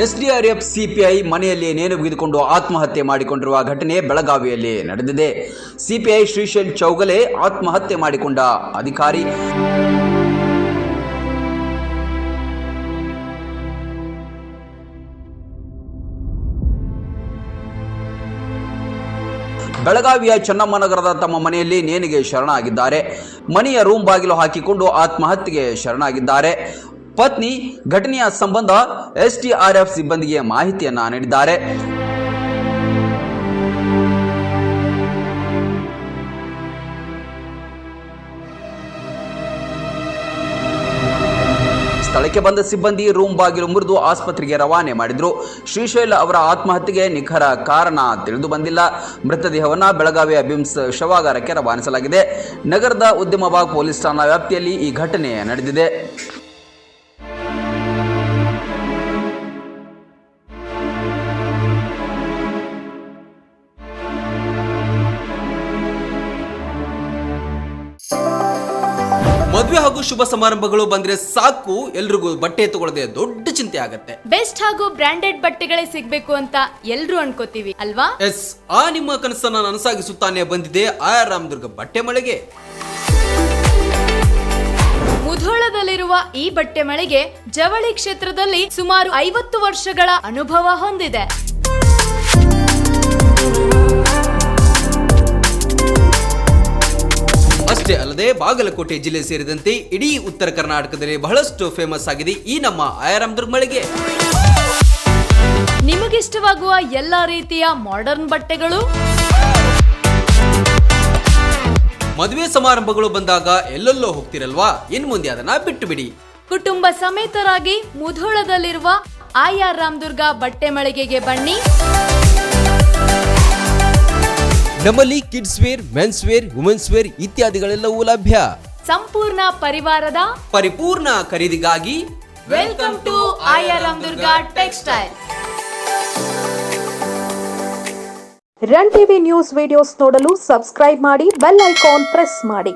SDRF CPI ಮನೆಯಲ್ಲಿ ನೇಣು ಬಿಗಿದುಕೊಂಡು ಆತ್ಮಹತ್ಯೆ ಮಾಡಿಕೊಂಡಿರುವ ಘಟನೆ ಬೆಳಗಾವಿಯಲ್ಲಿ ನಡೆದಿದೆ. ಸಿಪಿಐ ಶ್ರೀಶೈಲ್ ಚೌಗಲೆ ಆತ್ಮಹತ್ಯೆ ಮಾಡಿಕೊಂಡ ಅಧಿಕಾರಿ. ಬೆಳಗಾವಿಯ ಚೆನ್ನಮ್ಮನಗರದ ತಮ್ಮ ಮನೆಯಲ್ಲಿ ನೇಣಿಗೆ ಶರಣಾಗಿದ್ದಾರೆ. ಮನೆಯ ರೂಮ್ ಬಾಗಿಲು ಹಾಕಿಕೊಂಡು ಆತ್ಮಹತ್ಯೆಗೆ ಶರಣಾಗಿದ್ದಾರೆ. ಪತ್ನಿ ಘಟನೆಯ ಸಂಬಂಧ ಎಸ್ಡಿಆರ್ಎಫ್ ಸಿಬ್ಬಂದಿಗೆ ಮಾಹಿತಿಯನ್ನ ನೀಡಿದ್ದಾರೆ. ಸ್ಥಳಕ್ಕೆ ಬಂದ ಸಿಬ್ಬಂದಿ ರೂಮ್ ಬಾಗಿಲು ಮುರಿದು ಆಸ್ಪತ್ರೆಗೆ ರವಾನೆ ಮಾಡಿದ್ರು. ಶ್ರೀಶೈಲ್ ಅವರ ಆತ್ಮಹತ್ಯೆಗೆ ನಿಖರ ಕಾರಣ ತಿಳಿದು ಬಂದಿಲ್ಲ. ಮೃತದೇಹವನ್ನು ಬೆಳಗಾವಿಯ ಬಿಮ್ಸ್ ಶವಾಗಾರಕ್ಕೆ ರವಾನಿಸಲಾಗಿದೆ. ನಗರದ ಉದ್ಯಮಬಾಗ್ ಪೊಲೀಸ್ ಠಾಣಾ ವ್ಯಾಪ್ತಿಯಲ್ಲಿ ಈ ಘಟನೆ ನಡೆದಿದೆ. ಮದುವೆ ಹಾಗೂ ಶುಭ ಸಮಾರಂಭಗಳು ಬಂದ್ರೆ ಸಾಕು, ಎಲ್ರಿಗೂ ಬಟ್ಟೆ ತಗೊಳ್ಳದೆ ದೊಡ್ಡ ಚಿಂತೆ ಆಗತ್ತೆ. ಬೆಸ್ಟ್ ಹಾಗೂ ಬ್ರಾಂಡೆಡ್ ಬಟ್ಟೆಗಳೇ ಸಿಗ್ಬೇಕು ಅಂತ ಎಲ್ರು ಅನ್ಕೋತೀವಿ ಅಲ್ವಾ? ಎಸ್, ಆ ನಿಮ್ಮ ಕನಸನ್ನ ನನಸಾಗಿಸುತ್ತಾನೆ ಬಂದಿದೆ ಆರ್ ರಾಮದುರ್ಗ ಬಟ್ಟೆ ಮಳೆಗೆ. ಮುಧೋಳದಲ್ಲಿರುವ ಈ ಬಟ್ಟೆ ಮಳೆಗೆ ಜವಳಿ ಕ್ಷೇತ್ರದಲ್ಲಿ ಸುಮಾರು 50 ವರ್ಷಗಳ ಅನುಭವ ಹೊಂದಿದೆ. ಅಷ್ಟೇ ಅಲ್ಲದೆ ಬಾಗಲಕೋಟೆ ಜಿಲ್ಲೆ ಸೇರಿದಂತೆ ಇಡೀ ಉತ್ತರ ಕರ್ನಾಟಕದಲ್ಲಿ ಬಹಳಷ್ಟು ಫೇಮಸ್ ಆಗಿದೆ ಈ ನಮ್ಮ ಆಯರಾಮದುರ್ಗ ಮಳಿಗೆ. ನಿಮಗಿಷ್ಟವಾಗುವ ಎಲ್ಲಾ ರೀತಿಯ ಮಾಡರ್ನ್ ಬಟ್ಟೆಗಳು, ಮದುವೆ ಸಮಾರಂಭಗಳು ಬಂದಾಗ ಎಲ್ಲೆಲ್ಲೋ ಹೋಗ್ತಿರಲ್ವಾ, ಇನ್ ಮುಂದೆ ಅದನ್ನ ಬಿಟ್ಟು ಬಿಡಿ. ಕುಟುಂಬ ಸಮೇತರಾಗಿ ಮುಧೋಳದಲ್ಲಿರುವ ಆರ್ ರಾಮದುರ್ಗ ಬಟ್ಟೆ ಮಳಿಗೆಗೆ ಬನ್ನಿ. ನಮ್ಮಲ್ಲಿ kids wear, men's wear, women's wear ಇತ್ಯಾದಿಗಳೆಲ್ಲವೂ ಲಭ್ಯ. ಸಂಪೂರ್ಣ ಪರಿವಾರದ ಪರಿಪೂರ್ಣ ಖರೀದಿಗಾಗಿ welcome to R Ramdurg textile. Run TV news videos ನೋಡಲು ಸಬ್ಸ್ಕ್ರೈಬ್ ಮಾಡಿ, ಬೆಲ್ ಐಕಾನ್ ಪ್ರೆಸ್ ಮಾಡಿ.